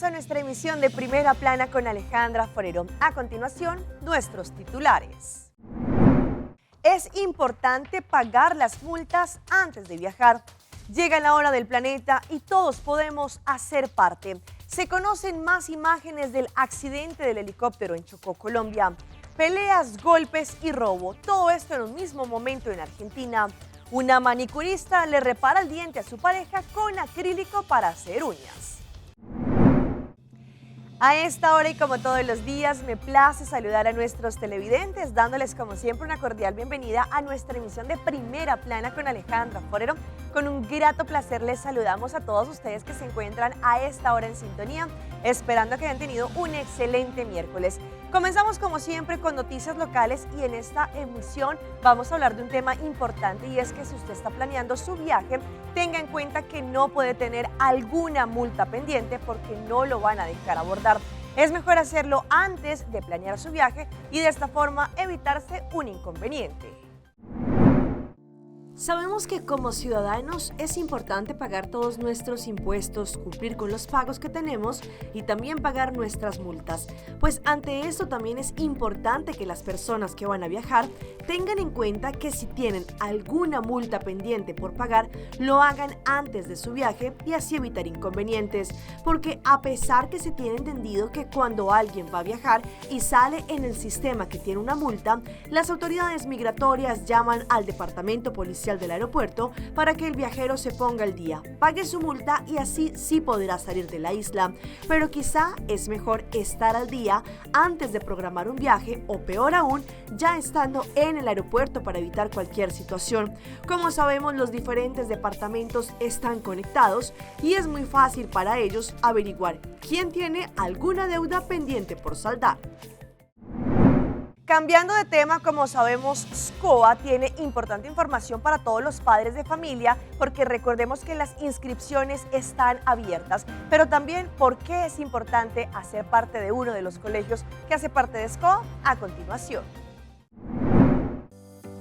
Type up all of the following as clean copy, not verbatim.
a nuestra emisión de Primera Plana con Alejandra Forero. A continuación, nuestros titulares. Es importante pagar las multas antes de viajar. Llega la hora del planeta y todos podemos hacer parte. Se conocen más imágenes del accidente del helicóptero en Chocó, Colombia. Peleas, golpes y robo. Todo esto en un mismo momento en Argentina. Una manicurista le repara el diente a su pareja con acrílico para hacer uñas. A esta hora y como todos los días, me place saludar a nuestros televidentes, dándoles como siempre una cordial bienvenida a nuestra emisión de Primera Plana con Alejandra Forero. Con un grato placer les saludamos a todos ustedes que se encuentran a esta hora en sintonía, esperando que hayan tenido un excelente miércoles. Comenzamos como siempre con noticias locales y en esta emisión vamos a hablar de un tema importante, y es que si usted está planeando su viaje, tenga en cuenta que no puede tener alguna multa pendiente porque no lo van a dejar abordar. Es mejor hacerlo antes de planear su viaje y de esta forma evitarse un inconveniente. Sabemos que como ciudadanos es importante pagar todos nuestros impuestos, cumplir con los pagos que tenemos y también pagar nuestras multas. Pues ante esto también es importante que las personas que van a viajar tengan en cuenta que si tienen alguna multa pendiente por pagar, lo hagan antes de su viaje y así evitar inconvenientes. Porque a pesar que se tiene entendido que cuando alguien va a viajar y sale en el sistema que tiene una multa, las autoridades migratorias llaman al departamento policial del aeropuerto para que el viajero se ponga al día, pague su multa y así sí podrá salir de la isla. Pero quizá es mejor estar al día antes de programar un viaje o peor aún, ya estando en el aeropuerto para evitar cualquier situación. Como sabemos, los diferentes departamentos están conectados y es muy fácil para ellos averiguar quién tiene alguna deuda pendiente por saldar. Cambiando de tema, como sabemos, SCOA tiene importante información para todos los padres de familia, porque recordemos que las inscripciones están abiertas, pero también por qué es importante hacer parte de uno de los colegios que hace parte de SCOA a continuación.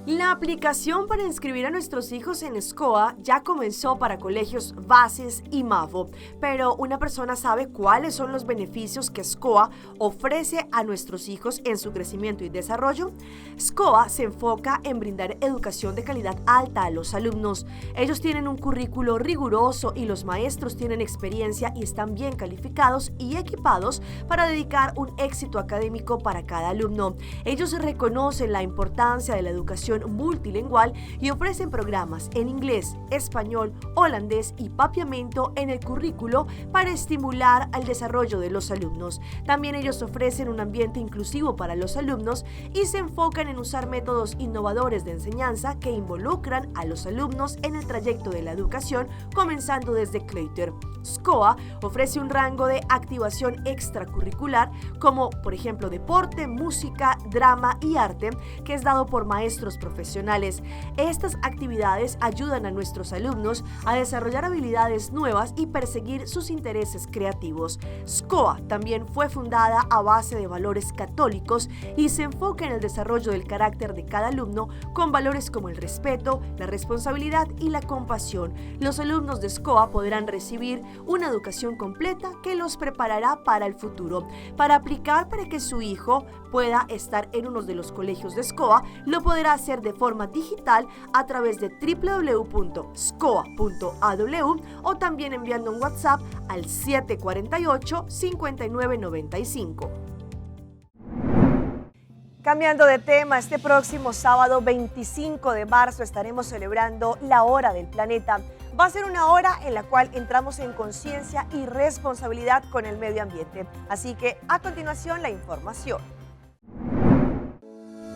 La aplicación para inscribir a nuestros hijos en SCOA ya comenzó para colegios Bases y MAVO, pero ¿una persona sabe cuáles son los beneficios que SCOA ofrece a nuestros hijos en su crecimiento y desarrollo? SCOA se enfoca en brindar educación de calidad alta a los alumnos. Ellos tienen un currículo riguroso y los maestros tienen experiencia y están bien calificados y equipados para dedicar un éxito académico para cada alumno. Ellos reconocen la importancia de la educación multilingüal y ofrecen programas en inglés, español, holandés y papiamento en el currículo para estimular el desarrollo de los alumnos. También ellos ofrecen un ambiente inclusivo para los alumnos y se enfocan en usar métodos innovadores de enseñanza que involucran a los alumnos en el trayecto de la educación, comenzando desde Claytor. SCOA ofrece un rango de activación extracurricular como, por ejemplo, deporte, música, drama y arte, que es dado por maestros profesionales. Estas actividades ayudan a nuestros alumnos a desarrollar habilidades nuevas y perseguir sus intereses creativos. SCOA también fue fundada a base de valores católicos y se enfoca en el desarrollo del carácter de cada alumno con valores como el respeto, la responsabilidad y la compasión. Los alumnos de SCOA podrán recibir una educación completa que los preparará para el futuro. Para aplicar para que su hijo pueda estar en uno de los colegios de SCOA, lo podrá hacer de forma digital a través de www.scoa.aw o también enviando un WhatsApp al 748-5995. Cambiando de tema, este próximo sábado 25 de marzo estaremos celebrando la Hora del Planeta. Va a ser una hora en la cual entramos en conciencia y responsabilidad con el medio ambiente. Así que a continuación la información.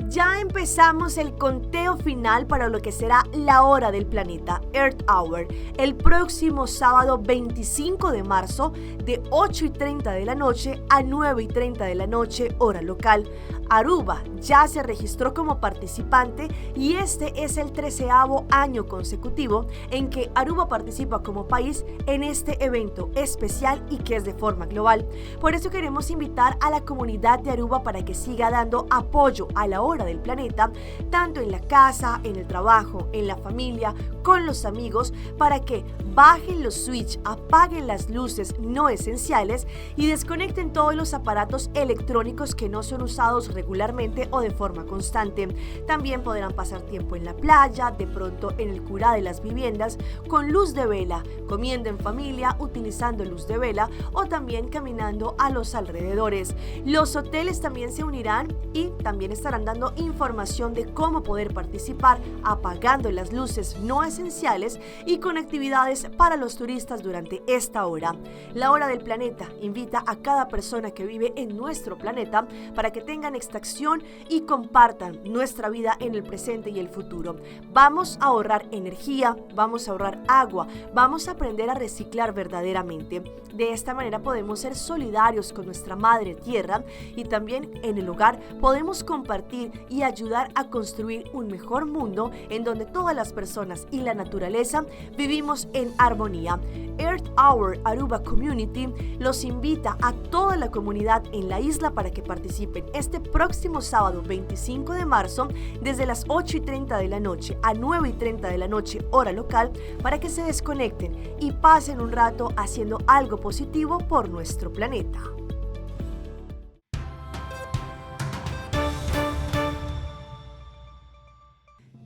Ya empezamos el conteo final para lo que será la Hora del Planeta, Earth Hour, el próximo sábado 25 de marzo de 8:30 de la noche a 9:30 de la noche, hora local. Aruba ya se registró como participante y este es el 13º año consecutivo en que Aruba participa como país en este evento especial y que es de forma global. Por eso queremos invitar a la comunidad de Aruba para que siga dando apoyo a la hora del planeta, tanto en la casa, en el trabajo, en la familia, con los amigos, para que bajen los switch, apaguen las luces no esenciales y desconecten todos los aparatos electrónicos que no son usados regularmente o de forma constante. También podrán pasar tiempo en la playa, de pronto en el curá de las viviendas, con luz de vela, comiendo en familia, utilizando luz de vela o también caminando a los alrededores. Los hoteles también se unirán y también estarán dando información de cómo poder participar apagando las luces no esenciales y con actividades para los turistas durante esta hora. La Hora del Planeta invita a cada persona que vive en nuestro planeta para que tengan extracción y compartan nuestra vida en el presente y el futuro. Vamos a ahorrar energía, vamos a ahorrar agua, vamos a aprender a reciclar verdaderamente. De esta manera podemos ser solidarios con nuestra madre tierra y también en el hogar podemos compartir y ayudar a construir un mejor mundo en donde todas las personas y la naturaleza vivimos en armonía. Earth Hour Aruba Community los invita a toda la comunidad en la isla para que participen este próximo sábado 25 de marzo desde las 8:30 de la noche a 9:30 de la noche hora local para que se desconecten y pasen un rato haciendo algo positivo por nuestro planeta.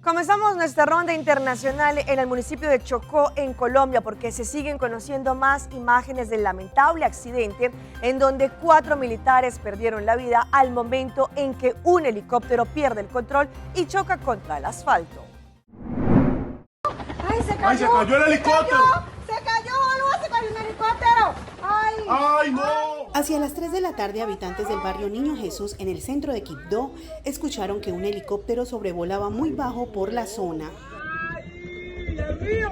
Comenzamos nuestra ronda internacional en el municipio de Chocó, en Colombia, porque se siguen conociendo más imágenes del lamentable accidente en donde 4 militares perdieron la vida al momento en que un helicóptero pierde el control y choca contra el asfalto. ¡Ay, se cayó! ¡Ay, se cayó el helicóptero! ¡Se cayó! ¡No, se cayó un helicóptero! ¡Ay! ¡Ay, no! Hacia las 3 de la tarde, habitantes del barrio Niño Jesús, en el centro de Quibdó, escucharon que un helicóptero sobrevolaba muy bajo por la zona. ¡Ay, Dios mío!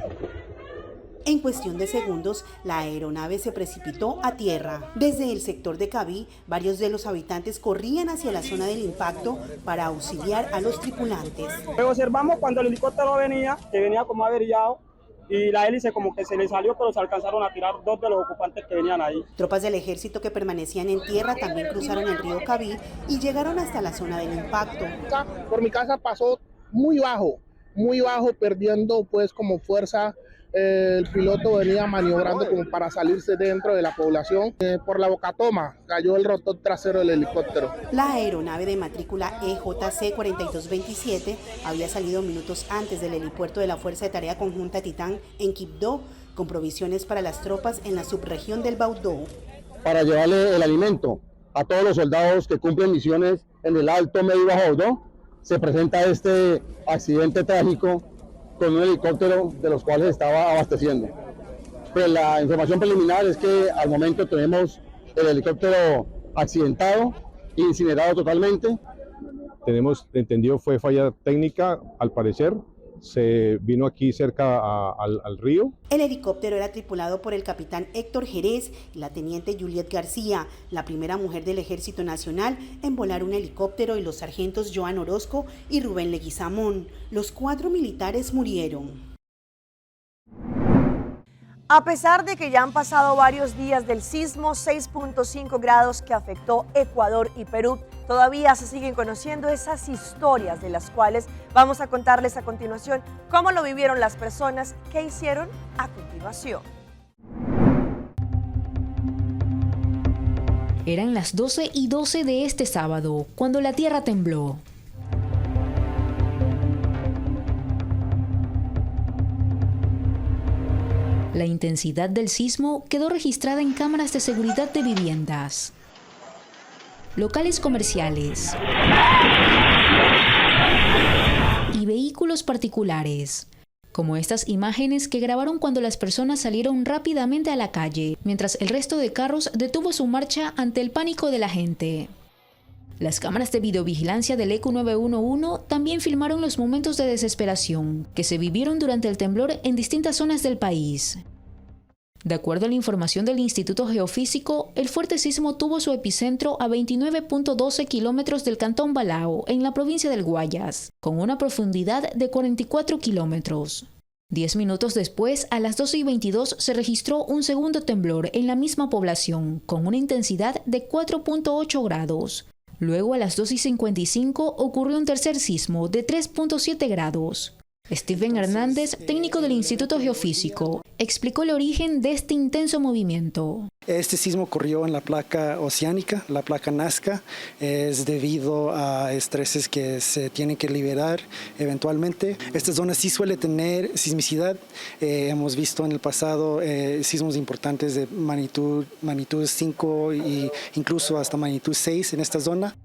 En cuestión de segundos, la aeronave se precipitó a tierra. Desde el sector de Cabí, varios de los habitantes corrían hacia la zona del impacto para auxiliar a los tripulantes. Observamos cuando el helicóptero venía, que venía como averiado, y la hélice como que se le salió, pero se alcanzaron a tirar 2 de los ocupantes que venían ahí. Tropas del ejército que permanecían en tierra también cruzaron el río Cabí y llegaron hasta la zona del impacto. Por mi casa pasó muy bajo, perdiendo pues como fuerza. El piloto venía maniobrando como para salirse dentro de la población. Por la bocatoma cayó el rotor trasero del helicóptero. La aeronave de matrícula EJC 4227 había salido minutos antes del helipuerto de la Fuerza de Tarea Conjunta Titán en Quibdó, con provisiones para las tropas en la subregión del Baudó. Para llevarle el alimento a todos los soldados que cumplen misiones en el Alto, Medio y Bajo Baudó, se presenta este accidente trágico con un helicóptero de los cuales estaba abasteciendo. Pues la información preliminar es que al momento tenemos el helicóptero accidentado, incinerado totalmente. Tenemos entendido fue falla técnica, al parecer. Se vino aquí cerca al río. El helicóptero era tripulado por el capitán Héctor Jerez y la teniente Juliet García, la primera mujer del Ejército Nacional en volar un helicóptero, y los sargentos Joan Orozco y Rubén Leguizamón. Los 4 militares murieron. A pesar de que ya han pasado varios días del sismo 6.5 grados que afectó Ecuador y Perú, todavía se siguen conociendo esas historias de las cuales vamos a contarles a continuación cómo lo vivieron las personas que hicieron a continuación. Eran las 12:12 de este sábado, cuando la tierra tembló. La intensidad del sismo quedó registrada en cámaras de seguridad de viviendas, locales comerciales y vehículos particulares, como estas imágenes que grabaron cuando las personas salieron rápidamente a la calle, mientras el resto de carros detuvo su marcha ante el pánico de la gente. Las cámaras de videovigilancia del ECU 911 también filmaron los momentos de desesperación que se vivieron durante el temblor en distintas zonas del país. De acuerdo a la información del Instituto Geofísico, el fuerte sismo tuvo su epicentro a 29.12 kilómetros del cantón Balao, en la provincia del Guayas, con una profundidad de 44 kilómetros. 10 minutos después, a las 12:22, se registró un segundo temblor en la misma población, con una intensidad de 4.8 grados. Luego, a las 2:55, ocurrió un tercer sismo de 3.7 grados. Steven Hernández, técnico del Instituto Geofísico, explicó el origen de este intenso movimiento. Este sismo ocurrió en la placa oceánica, la placa Nazca. Es debido a estreses que se tienen que liberar eventualmente. Esta zona sí suele tener sismicidad. Hemos visto en el pasado sismos importantes de magnitud 5 e incluso hasta magnitud 6 en esta zona.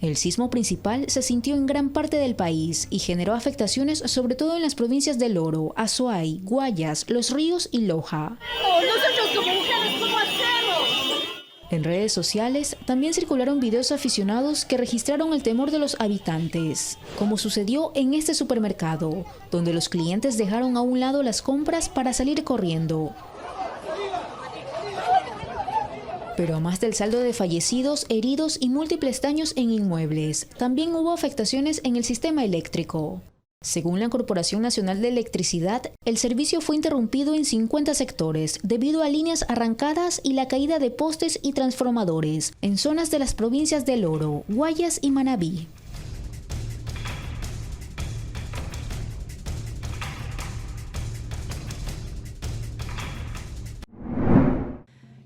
El sismo principal se sintió en gran parte del país y generó afectaciones sobre todo en las provincias del Oro, Azuay, Guayas, Los Ríos y Loja. Nosotros como mujeres, ¿cómo hacemos? En redes sociales también circularon videos aficionados que registraron el temor de los habitantes, como sucedió en este supermercado, donde los clientes dejaron a un lado las compras para salir corriendo. Pero más del saldo de fallecidos, heridos y múltiples daños en inmuebles, también hubo afectaciones en el sistema eléctrico. Según la Corporación Nacional de Electricidad, el servicio fue interrumpido en 50 sectores debido a líneas arrancadas y la caída de postes y transformadores en zonas de las provincias del Oro, Guayas y Manabí.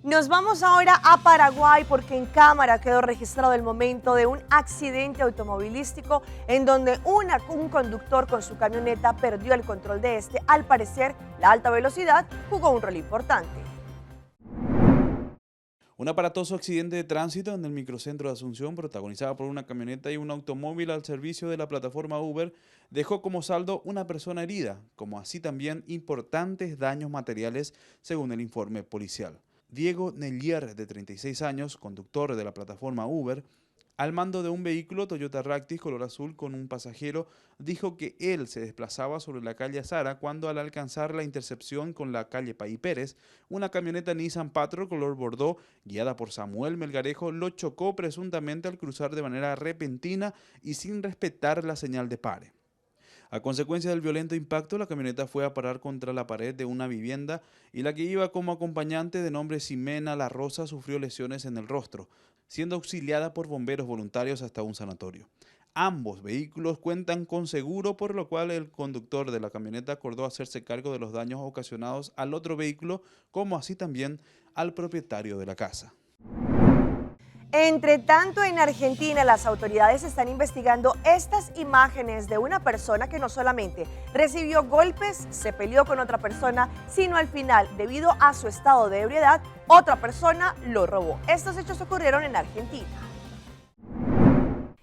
Nos vamos ahora a Paraguay porque en cámara quedó registrado el momento de un accidente automovilístico en donde un conductor con su camioneta perdió el control de este. Al parecer, la alta velocidad jugó un rol importante. Un aparatoso accidente de tránsito en el microcentro de Asunción, protagonizado por una camioneta y un automóvil al servicio de la plataforma Uber, dejó como saldo una persona herida, como así también importantes daños materiales, según el informe policial. Diego Nellier, de 36 años, conductor de la plataforma Uber, al mando de un vehículo Toyota Ractis color azul con un pasajero, dijo que él se desplazaba sobre la calle Azara cuando al alcanzar la intersección con la calle Paí Pérez, una camioneta Nissan Patrol color Bordeaux, guiada por Samuel Melgarejo, lo chocó presuntamente al cruzar de manera repentina y sin respetar la señal de pare. A consecuencia del violento impacto, la camioneta fue a parar contra la pared de una vivienda y la que iba como acompañante, de nombre Ximena La Rosa, sufrió lesiones en el rostro, siendo auxiliada por bomberos voluntarios hasta un sanatorio. Ambos vehículos cuentan con seguro, por lo cual el conductor de la camioneta acordó hacerse cargo de los daños ocasionados al otro vehículo, como así también al propietario de la casa. Entre tanto, en Argentina, las autoridades están investigando estas imágenes de una persona que no solamente recibió golpes, se peleó con otra persona, sino al final, debido a su estado de ebriedad, otra persona lo robó. Estos hechos ocurrieron en Argentina.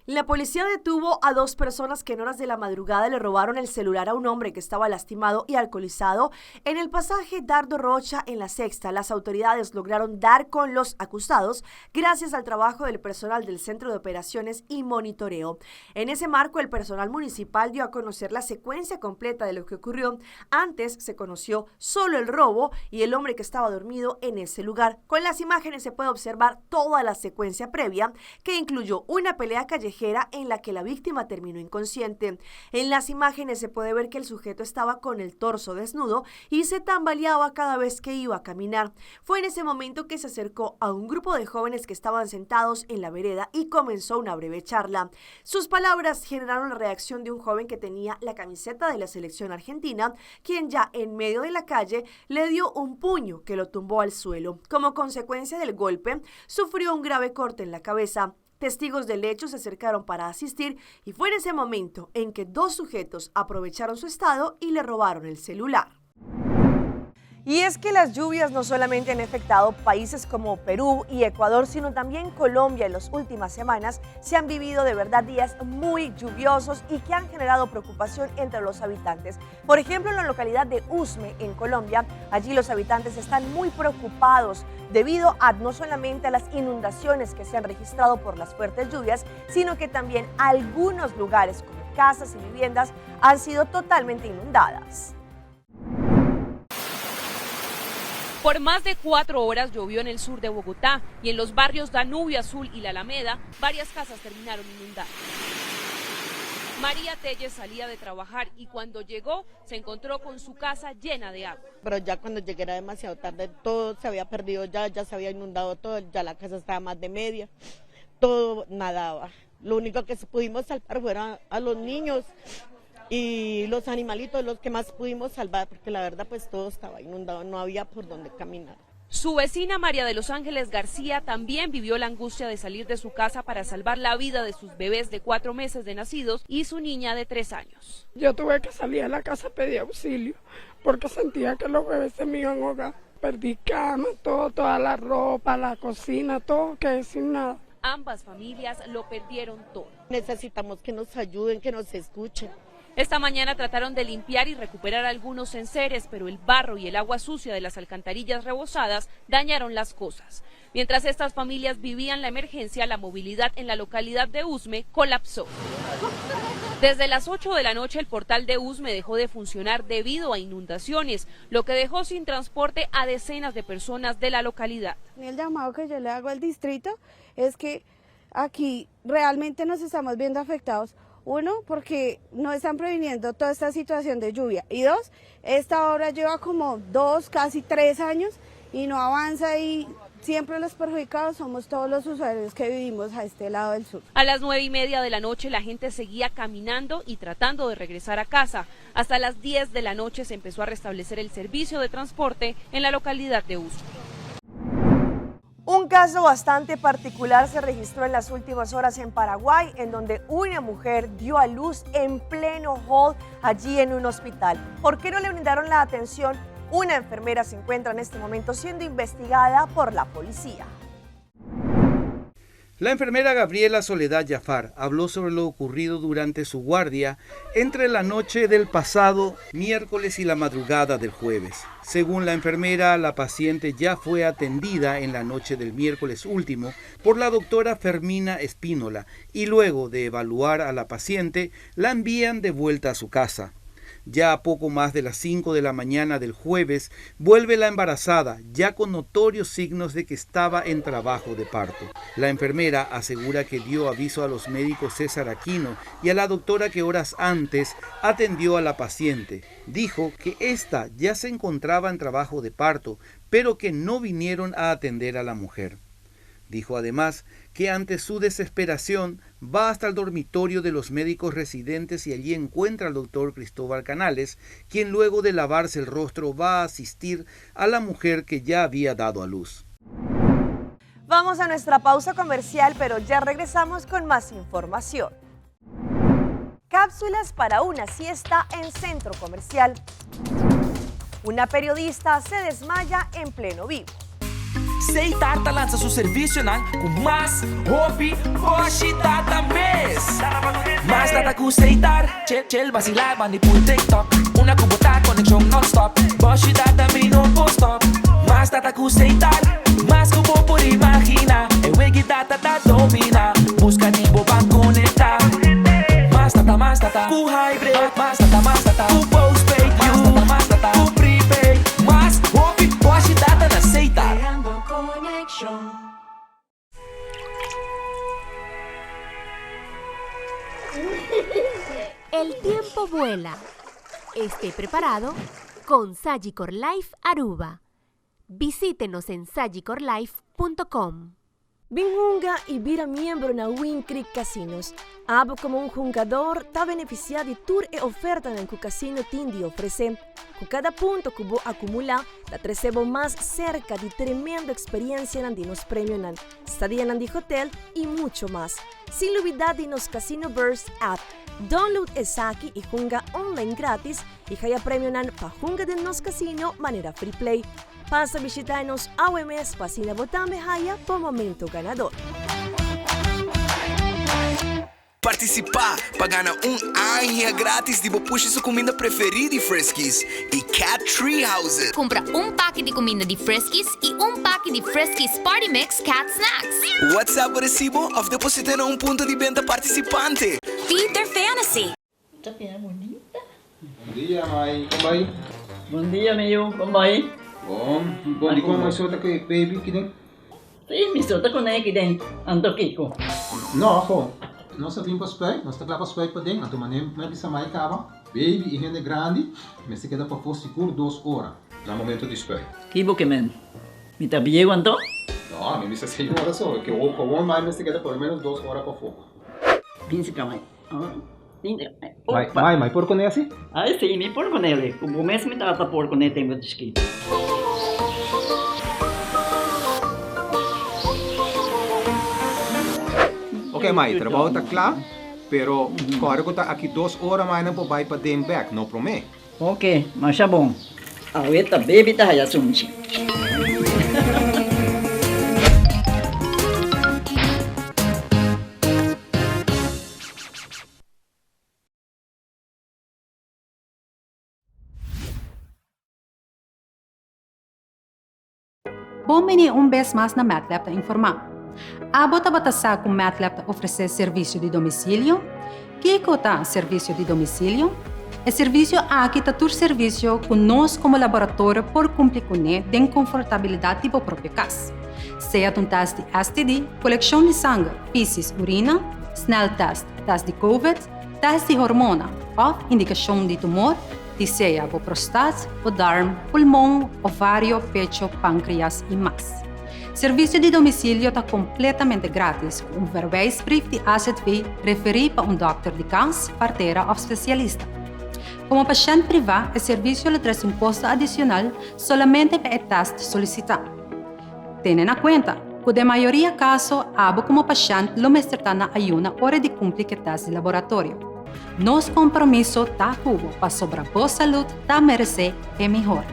La policía detuvo a 2 personas que en horas de la madrugada le robaron el celular a un hombre que estaba lastimado y alcoholizado en el pasaje Dardo Rocha en La Sexta. Las autoridades lograron dar con los acusados gracias al trabajo del personal del Centro de Operaciones y Monitoreo. En ese marco, el personal municipal dio a conocer la secuencia completa de lo que ocurrió. Antes se conoció solo el robo y el hombre que estaba dormido en ese lugar. Con las imágenes se puede observar toda la secuencia previa, que incluyó una pelea callejera en la que la víctima terminó inconsciente. En las imágenes se puede ver que el sujeto estaba con el torso desnudo y se tambaleaba cada vez que iba a caminar. Fue en ese momento que se acercó a un grupo de jóvenes que estaban sentados en la vereda y comenzó una breve charla. Sus palabras generaron la reacción de un joven que tenía la camiseta de la selección argentina, quien ya en medio de la calle le dio un puño que lo tumbó al suelo. Como consecuencia del golpe, sufrió un grave corte en la cabeza. Testigos del hecho se acercaron para asistir y fue en ese momento en que 2 sujetos aprovecharon su estado y le robaron el celular. Y es que las lluvias no solamente han afectado países como Perú y Ecuador, sino también Colombia. En las últimas semanas se han vivido de verdad días muy lluviosos y que han generado preocupación entre los habitantes. Por ejemplo, en la localidad de Usme, en Colombia, allí los habitantes están muy preocupados debido a no solamente a las inundaciones que se han registrado por las fuertes lluvias, sino que también algunos lugares como casas y viviendas han sido totalmente inundadas. Por más de 4 horas llovió en el sur de Bogotá y en los barrios Danubio Azul y La Alameda, varias casas terminaron inundadas. María Telles salía de trabajar y cuando llegó se encontró con su casa llena de agua. Pero ya cuando llegué era demasiado tarde, todo se había perdido ya se había inundado todo, ya la casa estaba más de media, todo nadaba. Lo único que pudimos salvar fueron a los niños y los animalitos, los que más pudimos salvar, porque la verdad pues todo estaba inundado, no había por dónde caminar. Su vecina María de los Ángeles García también vivió la angustia de salir de su casa para salvar la vida de sus bebés de 4 meses de nacidos y su niña de 3 años. Yo tuve que salir a la casa a pedir auxilio porque sentía que los bebés se me iban a ahogar. Perdí cama, toda la ropa, la cocina, todo, quedé sin nada. Ambas familias lo perdieron todo. Necesitamos que nos ayuden, que nos escuchen. Esta mañana trataron de limpiar y recuperar algunos enseres, pero el barro y el agua sucia de las alcantarillas rebosadas dañaron las cosas. Mientras estas familias vivían la emergencia, la movilidad en la localidad de Usme colapsó. Desde las 8 de la noche el portal de Usme dejó de funcionar debido a inundaciones, lo que dejó sin transporte a decenas de personas de la localidad. El llamado que yo le hago al distrito es que aquí realmente nos estamos viendo afectados. 1, porque no están previniendo toda esta situación de lluvia. Y 2, esta obra lleva como 2, casi 3 años y no avanza y siempre los perjudicados somos todos los usuarios que vivimos a este lado del sur. A las 9:30 de la noche la gente seguía caminando y tratando de regresar a casa. Hasta las 10 de la noche se empezó a restablecer el servicio de transporte en la localidad de Usme. Un caso bastante particular se registró en las últimas horas en Paraguay, en donde una mujer dio a luz en pleno hall allí en un hospital. ¿Por qué no le brindaron la atención? Una enfermera se encuentra en este momento siendo investigada por la policía. La enfermera Gabriela Soledad Jafar habló sobre lo ocurrido durante su guardia entre la noche del pasado miércoles y la madrugada del jueves. Según la enfermera, la paciente ya fue atendida en la noche del miércoles último por la doctora Fermina Espínola y luego de evaluar a la paciente la envían de vuelta a su casa. Ya a poco más de las 5 de la mañana del jueves, vuelve la embarazada, ya con notorios signos de que estaba en trabajo de parto. La enfermera asegura que dio aviso a los médicos César Aquino y a la doctora que horas antes atendió a la paciente. Dijo que ésta ya se encontraba en trabajo de parto, pero que no vinieron a atender a la mujer. Dijo además que ante su desesperación va hasta el dormitorio de los médicos residentes y allí encuentra al doctor Cristóbal Canales, quien luego de lavarse el rostro va a asistir a la mujer que ya había dado a luz. Vamos a nuestra pausa comercial, pero ya regresamos con más información. Cápsulas para una siesta en centro comercial. Una periodista se desmaya en pleno vivo. Seitarta lança seu serviço com mais hobby, hoje data mês. Mais data com Seitar, chill vacilar, mandi por TikTok. Una cubota conexão non-stop, hoje data me no post-stop. Mais data com Seitar, mais que vou por imaginar. É wegi data da domina, busca nibo para conectar. Mais data, com hybrid, mais data, com postpaid, mais data, com prepaid. Mais hobby, hoje data na Seitar. El tiempo vuela. Esté preparado con Sagicor Life Aruba. Visítenos en sagicorlife.com. Binhunga e vira membro na Win Creek Casinos. Abo como um jogador está beneficiado de tour e oferta no que o casino tem de oferecer. Com cada ponto que vou acumular, da recebo mais cerca de tremenda experiência de nos prêmios na estadia de hotel e muito mais. Sem olvidar de nos Casino Burst app. Download essa aqui e junga online grátis e ganha prêmio na pa junga de nos casino maneira free play. Passa a visitar-nos ao mes para assim votar meia por momento ganador. Participar para ganhar ano grátis de puxa sua comida preferida de Friskies e Cat Treehouse. Compra pack de comida de Friskies e pack de Friskies Party Mix Cat Snacks. WhatsApp o recibo ou deposita em ponto de venda participante. Feed their fantasy. Bom dia, mãe. Como vai? Bom dia, meu. Como vai? Di ko mo isota kay baby kidding? Sim, isota ko na kidding. Anto kiko. No, ako. Nós vimos para nós trabalhamos para dentro, então manem, mas bisa mai cava. Baby e rende grande, mas se queda para for seguro 2 horas. No momento de spray. Kibo que men. Mi tabiego anto? No, a mim bisa 6 horas só, que o com mais se queda por menos 2 horas para for. Pinse kamay. Mai por con esse? Ay, sí, mi por con ele. Como mes me tata por con ele tengo escrito. Ok, Mai, trabalho tá claro, pero agora que tá aqui 2 horas mais não pode ir para dentro back, não promete. Ok, mas tá bom. Ahorita baby tá aí assunto. Bom-vindo vez mais na MATLAB para informar. Abot a batasar com MATLAB para oferecer serviço de domicílio. Que é serviço de domicílio? É serviço aqui está todo serviço com nós como laboratório por cumprir com ele de confortabilidade para a própria casa. Seja um teste de STD, coleção de sangue, fezes, urina, snel teste de COVID, teste de hormona ou indicação de tumor, seja a prostate, o darm, pulmão, ovário, pecho, pâncreas e mais. Serviço de domicílio está completamente grátis, com um verwijsbrief de AZV referido para doctor de casa, parteira ou especialista. Como paciente privado, o serviço lhe traz custo adicional somente para o teste solicitado. Tenham em conta que, de maioria dos casos, como paciente, lo está na ayuna hora de cumprir o teste de laboratório. Nosso compromisso está cubo para sobre a boa saúde, está merecer é melhor.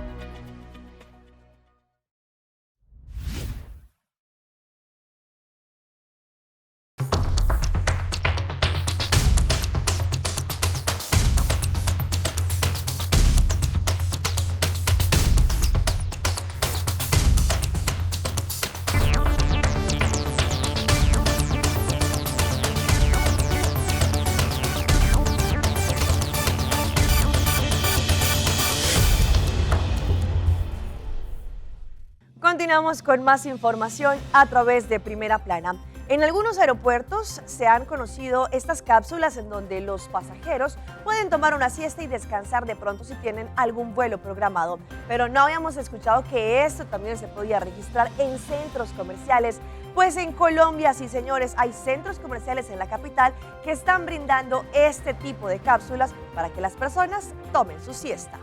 Continuamos con más información a través de Primera Plana. En algunos aeropuertos se han conocido estas cápsulas en donde los pasajeros pueden tomar una siesta y descansar de pronto si tienen algún vuelo programado. Pero no habíamos escuchado que esto también se podía registrar en centros comerciales. Pues en Colombia, sí señores, hay centros comerciales en la capital que están brindando este tipo de cápsulas para que las personas tomen su siesta.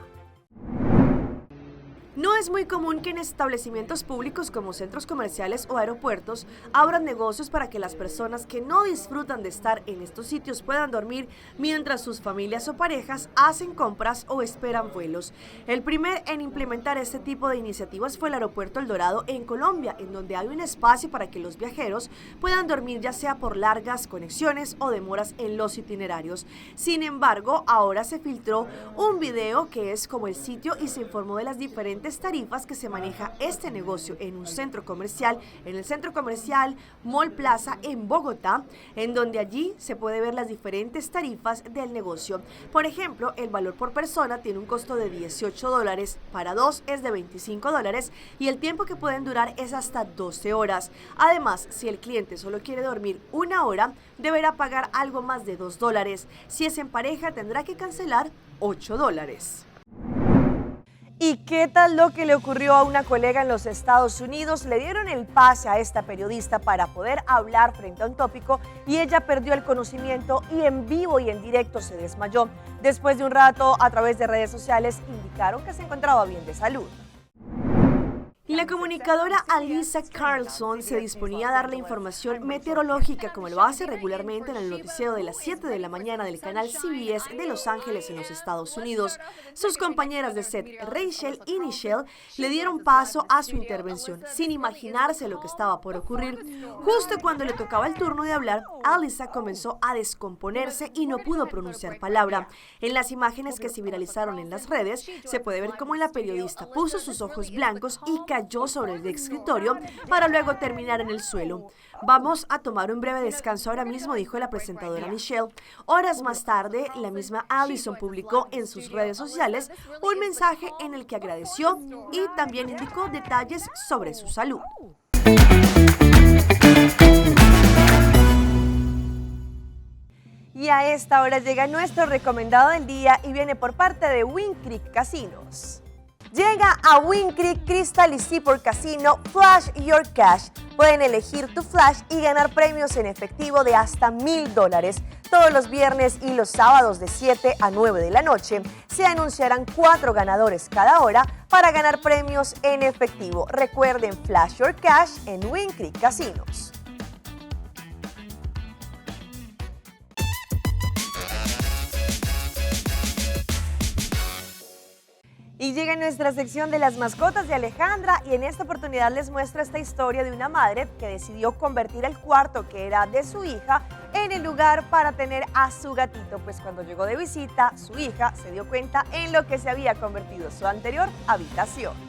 No es muy común que en establecimientos públicos como centros comerciales o aeropuertos abran negocios para que las personas que no disfrutan de estar en estos sitios puedan dormir mientras sus familias o parejas hacen compras o esperan vuelos. El primer en implementar este tipo de iniciativas fue el aeropuerto El Dorado en Colombia, en donde hay un espacio para que los viajeros puedan dormir ya sea por largas conexiones o demoras en los itinerarios. Sin embargo, ahora se filtró un video que es como el sitio y se informó de las diferentes tarifas que se maneja este negocio en un centro comercial, en el centro comercial Mall Plaza en Bogotá, en donde allí se puede ver las diferentes tarifas del negocio. Por ejemplo, el valor por persona tiene un costo de $18, para 2 es de $25 y el tiempo que pueden durar es hasta 12 horas. Además, si el cliente solo quiere dormir 1 hora, deberá pagar algo más de $2. Si es en pareja, tendrá que cancelar $8. ¿Y qué tal lo que le ocurrió a una colega en los Estados Unidos? Le dieron el pase a esta periodista para poder hablar frente a un tópico y ella perdió el conocimiento y en vivo y en directo se desmayó. Después de un rato, a través de redes sociales, indicaron que se encontraba bien de salud. La comunicadora Alyssa Carlson se disponía a dar la información meteorológica como lo hace regularmente en el noticiero de las 7 de la mañana del canal CBS de Los Ángeles en los Estados Unidos. Sus compañeras de set, Rachel y Michelle, le dieron paso a su intervención sin imaginarse lo que estaba por ocurrir. Justo cuando le tocaba el turno de hablar, Alyssa comenzó a descomponerse y no pudo pronunciar palabra. En las imágenes que se viralizaron en las redes, se puede ver cómo la periodista puso sus ojos blancos y cayó cayó sobre el escritorio para luego terminar en el suelo. Vamos a tomar un breve descanso ahora mismo, dijo la presentadora Michelle. Horas más tarde, la misma Allison publicó en sus redes sociales un mensaje en el que agradeció y también indicó detalles sobre su salud. Y a esta hora llega nuestro recomendado del día y viene por parte de Wind Creek Casinos. Llega a Wind Creek Crystal y Seaport Casino Flash Your Cash. Pueden elegir tu flash y ganar premios en efectivo de hasta $1,000. Todos los viernes y los sábados de 7 a 9 de la noche se anunciarán 4 ganadores cada hora para ganar premios en efectivo. Recuerden Flash Your Cash en Wind Creek Casinos. Y llega nuestra sección de las mascotas de Alejandra y en esta oportunidad les muestro esta historia de una madre que decidió convertir el cuarto que era de su hija en el lugar para tener a su gatito, pues cuando llegó de visita su hija se dio cuenta en lo que se había convertido su anterior habitación.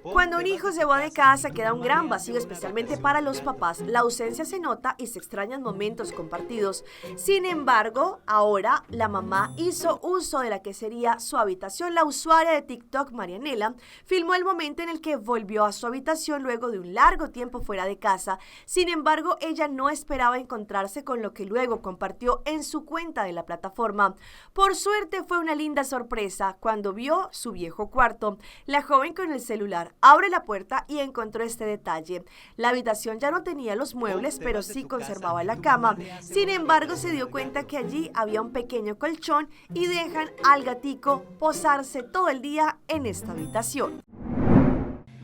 Cuando un hijo se va de casa queda un gran vacío, especialmente para los papás. La ausencia se nota y se extrañan momentos compartidos. Sin embargo, ahora la mamá hizo uso de la que sería su habitación. La usuaria de TikTok, Marianela, filmó el momento en el que volvió a su habitación luego de un largo tiempo fuera de casa. Sin embargo, ella no esperaba encontrarse con lo que luego compartió en su cuenta de la plataforma. Por suerte fue una linda sorpresa cuando vio su viejo cuarto. La joven con el celular abre la puerta y encontró este detalle. La habitación ya no tenía los muebles, pero sí conservaba la cama. Sin embargo, se dio cuenta que allí había un pequeño colchón y dejan al gatico posarse todo el día en esta habitación.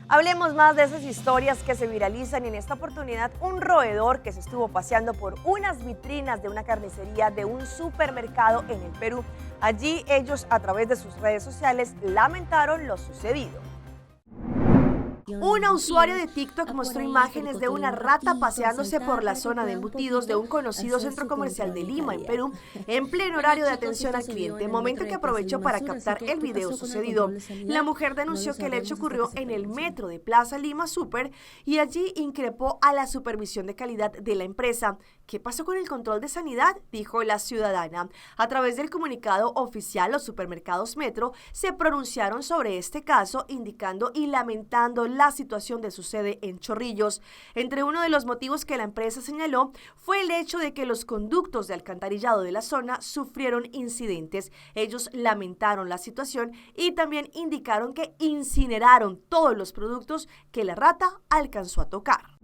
Hablemos más de esas historias que se viralizan y en esta oportunidad un roedor que se estuvo paseando por unas vitrinas de una carnicería de un supermercado en el Perú. Allí ellos a través de sus redes sociales lamentaron lo sucedido. Una usuaria de TikTok mostró imágenes de una rata paseándose por la zona de embutidos de un conocido centro comercial de Lima, en Perú, en pleno horario de atención al cliente, momento que aprovechó para captar el video sucedido. La mujer denunció que el hecho ocurrió en el metro de Plaza Lima Super y allí increpó a la supervisión de calidad de la empresa. ¿Qué pasó con el control de sanidad?, dijo la ciudadana. A través del comunicado oficial, los supermercados Metro se pronunciaron sobre este caso, indicando y lamentando la situación de su sede en Chorrillos. Entre uno de los motivos que la empresa señaló fue el hecho de que los conductos de alcantarillado de la zona sufrieron incidentes. Ellos lamentaron la situación y también indicaron que incineraron todos los productos que la rata alcanzó a tocar.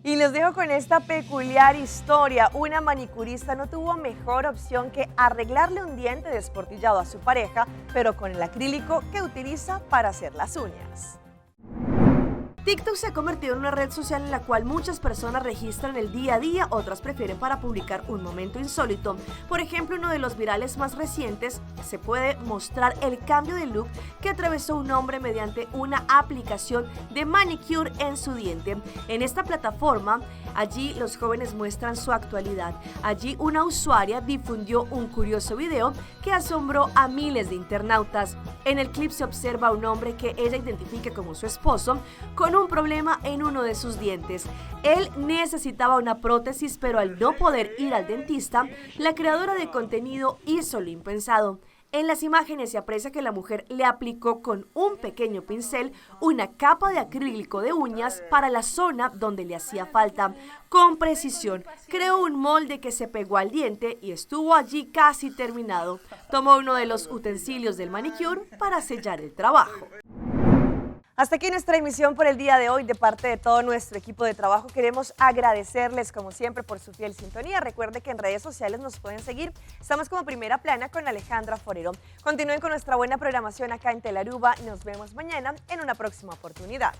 Y los dejo con esta peculiar historia. Una manicurista no tuvo mejor opción que arreglarle un diente desportillado a su pareja, pero con el acrílico que utiliza para hacer las uñas. TikTok se ha convertido en una red social en la cual muchas personas registran el día a día, otras prefieren para publicar un momento insólito. Por ejemplo, uno de los virales más recientes se puede mostrar el cambio de look que atravesó un hombre mediante una aplicación de manicure en su diente. En esta plataforma, allí los jóvenes muestran su actualidad. Allí una usuaria difundió un curioso video que asombró a miles de internautas. En el clip se observa a un hombre que ella identifica como su esposo con un problema en uno de sus dientes. Él necesitaba una prótesis, pero al no poder ir al dentista, la creadora de contenido hizo lo impensado. En las imágenes se aprecia que la mujer le aplicó con un pequeño pincel una capa de acrílico de uñas para la zona donde le hacía falta. Con precisión, creó un molde que se pegó al diente y estuvo allí casi terminado. Tomó uno de los utensilios del manicure para sellar el trabajo. Hasta aquí nuestra emisión por el día de hoy. De parte de todo nuestro equipo de trabajo queremos agradecerles como siempre por su fiel sintonía. Recuerde que en redes sociales nos pueden seguir. Estamos como Primera Plana con Alejandra Forero. Continúen con nuestra buena programación acá en Telaruba y nos vemos mañana en una próxima oportunidad.